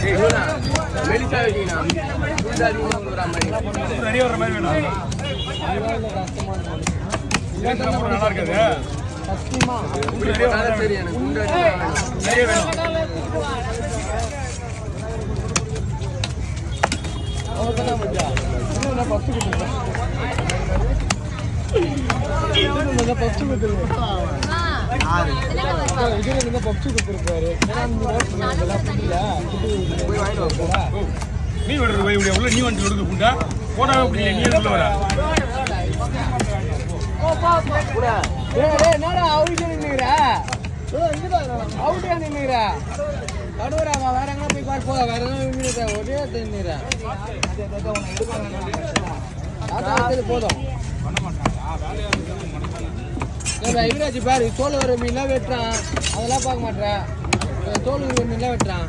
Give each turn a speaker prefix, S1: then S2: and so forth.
S1: வெளிச்சா வைக்கணும்
S2: நிறைய வர மாதிரி வேணும். நல்லா இருக்குது.
S1: சரி எனக்கு
S2: நிறைய வேணும். நீ விடுறது உள்ள நீ வந்து விடுறது புண்டா போனா அப்படி நீ உள்ள வர
S1: என்னடா அவுட்டு நின்னுற அவுட்டா நின்னுற கடுவராமா வேற எங்க போய் பாரு போக வேற எங்க ஒரே நின்னுற போதும் யுவராஜ் பாரு தோல் ஒரு மீன்லாம் வெட்டுறான் அதெல்லாம் பார்க்க மாட்டேன் தோல் ஒரு மீன்லாம் வெட்டுறான்